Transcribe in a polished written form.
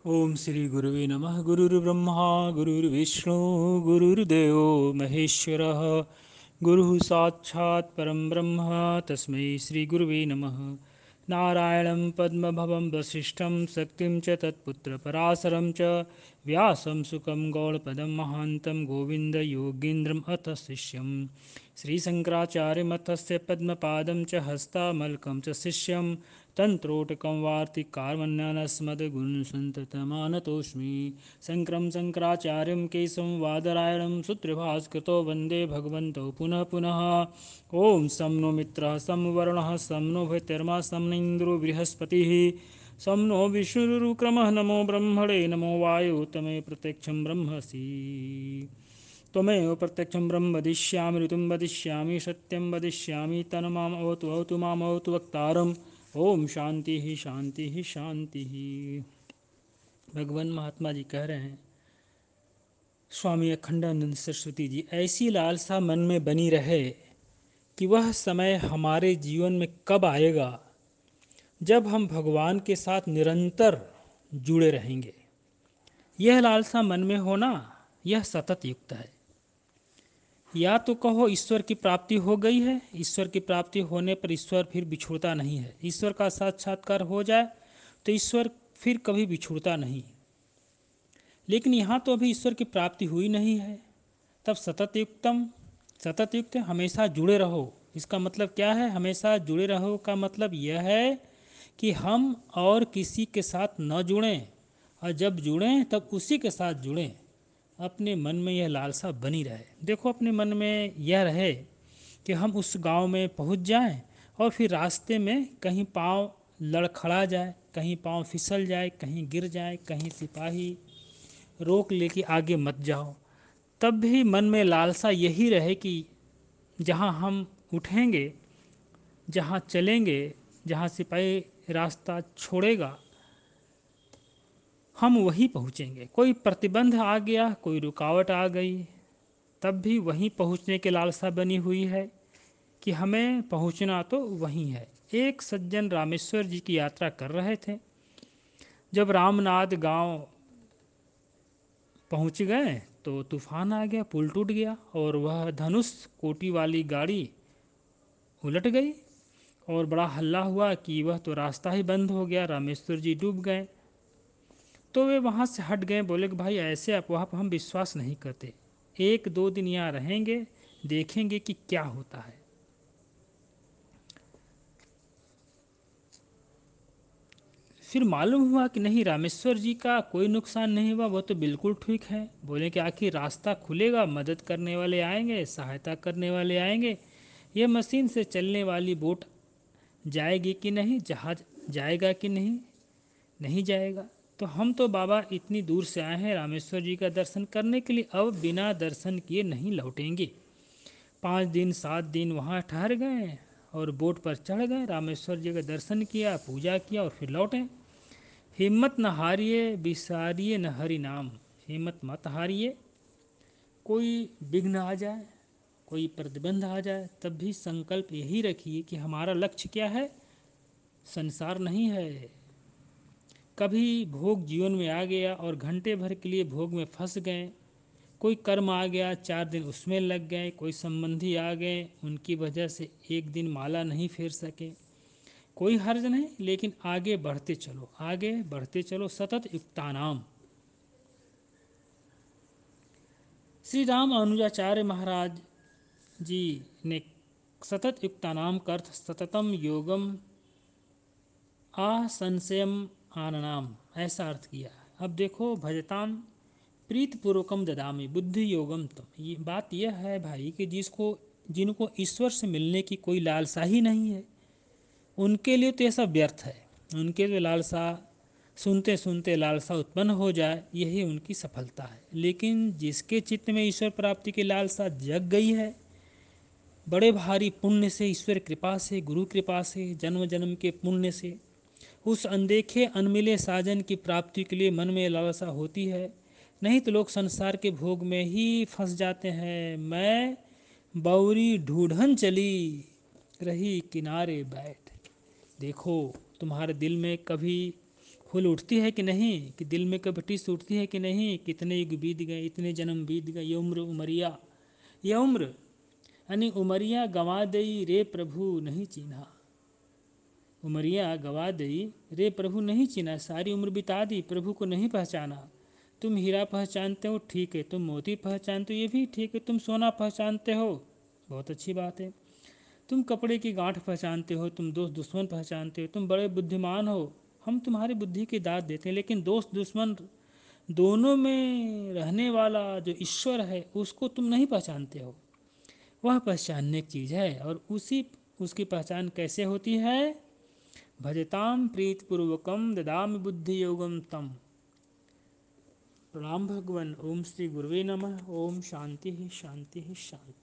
ओम श्री गुरुवे नमः। गुरुर्ब्रह्मा गुरुर्विष्णु गुरुर्देवो महेश्वरः। गुरुः साक्षात् परं ब्रह्म तस्मै श्री गुरुवे नमः। नारायणं पद्मभवं वसिष्ठं शक्तिं च तत्पुत्रपराशरं च व्यासं सुकं गौडपदं महान्तं गोविन्दयोगीन्द्रम् अथ शिष्यं श्रीशङ्कराचार्यमथस्य पद्मपादं च हस्तामलकं च शिष्यं तन्त्रोटकं वार्तिकारमन्यानस्मद्गुणसन्ततमानतोऽस्मि। शङ्करं शङ्कराचार्यं केशवं वादरायणं सूत्रभास्कृतो वन्दे भगवन्तौ पुनः पुनः। ॐ सं नो मित्रः सं वरुणः सं नो भृतिर्मा सं न इन्द्रो बृहस्पतिः सं नो विष्णुरुक्रमः। नमो ब्रह्मणे नमो वायु तमेव प्रत्यक्षं ब्रह्मसि। त्वमेव प्रत्यक्षं ब्रह्म वदिष्यामि ऋतुं वदिष्यामि सत्यं वदिष्यामि तन्माम अवतु माम अवतु वक्तारम्। ओम शांति ही शांति ही शांति ही। भगवान महात्मा जी कह रहे हैं, स्वामी अखंडानंद सरस्वती जी, ऐसी लालसा मन में बनी रहे कि वह समय हमारे जीवन में कब आएगा जब हम भगवान के साथ निरंतर जुड़े रहेंगे। यह लालसा मन में होना यह सतत युक्त है। या तो कहो ईश्वर की प्राप्ति हो गई है, ईश्वर की प्राप्ति होने पर ईश्वर फिर बिछुड़ता नहीं है। ईश्वर का साक्षात्कार हो जाए तो ईश्वर फिर कभी बिछुड़ता नहीं। लेकिन यहाँ तो अभी ईश्वर की प्राप्ति हुई नहीं है, तब सतत युक्त हमेशा जुड़े रहो। इसका मतलब क्या है? हमेशा जुड़े रहो का मतलब यह है कि हम और किसी के साथ न जुड़ें, और जब जुड़ें तब उसी के साथ जुड़ें। अपने मन में यह लालसा बनी रहे। देखो, अपने मन में यह रहे कि हम उस गांव में पहुंच जाएं और फिर रास्ते में कहीं पाँव लड़खड़ा जाए, कहीं पाँव फिसल जाए, कहीं गिर जाए, कहीं सिपाही रोक ले कि आगे मत जाओ। तब भी मन में लालसा यही रहे कि जहां हम उठेंगे, जहां चलेंगे, जहां सिपाही रास्ता छोड़ेगा, हम वहीं पहुँचेंगे। कोई प्रतिबंध आ गया, कोई रुकावट आ गई, तब भी वहीं पहुँचने की लालसा बनी हुई है कि हमें पहुँचना तो वहीं है। एक सज्जन रामेश्वर जी की यात्रा कर रहे थे। जब रामनाथ गांव पहुँच गए तो तूफान आ गया, पुल टूट गया और वह धनुष कोटी वाली गाड़ी उलट गई और बड़ा हल्ला हुआ कि वह तो रास्ता ही बंद हो गया, रामेश्वर जी डूब गए। तो वे वहाँ से हट गए, बोले कि भाई ऐसे अफवाह पर हम विश्वास नहीं करते, 1-2 दिन यहाँ रहेंगे, देखेंगे कि क्या होता है। फिर मालूम हुआ कि नहीं, रामेश्वर जी का कोई नुकसान नहीं हुआ, वो तो बिल्कुल ठीक है। बोले कि आखिर रास्ता खुलेगा, मदद करने वाले आएंगे, सहायता करने वाले आएंगे, यह मशीन से चलने वाली बोट जाएगी कि नहीं, जहाज जाएगा कि नहीं, नहीं जाएगा। तो हम तो बाबा इतनी दूर से आए हैं रामेश्वर जी का दर्शन करने के लिए, अब बिना दर्शन किए नहीं लौटेंगे। 5 दिन 7 दिन वहाँ ठहर गए और बोट पर चढ़ गए, रामेश्वर जी का दर्शन किया, पूजा किया और फिर लौटे। हिम्मत न हारिए, बिसारिए न हरि नाम। हिम्मत मत हारिए। कोई विघ्न आ जाए, कोई प्रतिबंध आ जाए, तब भी संकल्प यही रखिए कि हमारा लक्ष्य क्या है, संसार नहीं है। कभी भोग जीवन में आ गया और घंटे भर के लिए भोग में फंस गए, कोई कर्म आ गया, 4 दिन उसमें लग गए, कोई संबंधी आ गए, उनकी वजह से 1 दिन माला नहीं फेर सके, कोई हर्ज नहीं, लेकिन आगे बढ़ते चलो, आगे बढ़ते चलो। सतत युक्तानाम। श्री राम अनुजाचार्य महाराज जी ने सतत युक्तानाम का अर्थ सततम योगम असंशयम आननाम ऐसा अर्थ किया। अब देखो, भजताम प्रीतपूर्वकम ददामी बुद्धि योगम तम। ये बात यह है भाई कि जिनको ईश्वर से मिलने की कोई लालसा ही नहीं है, उनके लिए तो यह सब व्यर्थ है। उनके लिए लालसा, सुनते सुनते लालसा उत्पन्न हो जाए, यही उनकी सफलता है। लेकिन जिसके चित्त में ईश्वर प्राप्ति की लालसा जग गई है, बड़े भारी पुण्य से, ईश्वर कृपा से, गुरु कृपा से, जन्म जन्म के पुण्य से, उस अनदेखे अनमिले साजन की प्राप्ति के लिए मन में लालसा होती है। नहीं तो लोग संसार के भोग में ही फंस जाते हैं। मैं बौरी ढूढ़न चली रही किनारे बैठ। देखो, तुम्हारे दिल में कभी फूल उठती है कि नहीं, कि दिल में कपटी सूटती है कि नहीं, कितने युग बीत गए, इतने जन्म बीत गए, ये उम्र उमरिया, ये उम्र यानी उमरिया गंवा दई रे प्रभु नहीं चिन्हा, उमरिया गंवा दई रे प्रभु नहीं चिन्हा, सारी उम्र बिता दी प्रभु को नहीं पहचाना। तुम हीरा पहचानते हो ठीक है, तुम मोती पहचानते हो ये भी ठीक है, तुम सोना पहचानते हो बहुत अच्छी बात है, तुम कपड़े की गांठ पहचानते हो, तुम दोस्त दुश्मन पहचानते हो, तुम बड़े बुद्धिमान हो, हम तुम्हारी बुद्धि की दाद देते हैं, लेकिन दोस्त दुश्मन दोनों में रहने वाला जो ईश्वर है उसको तुम नहीं पहचानते हो। वह पहचानने की चीज़ है, और उसी उसकी पहचान कैसे होती है? भजताम प्रीतपूर्वकम ददामि बुद्धि योगम तम। प्रणाम भगवान। ओम श्री गुरुवे नमः। ओम शांति ही शांति ही शांति।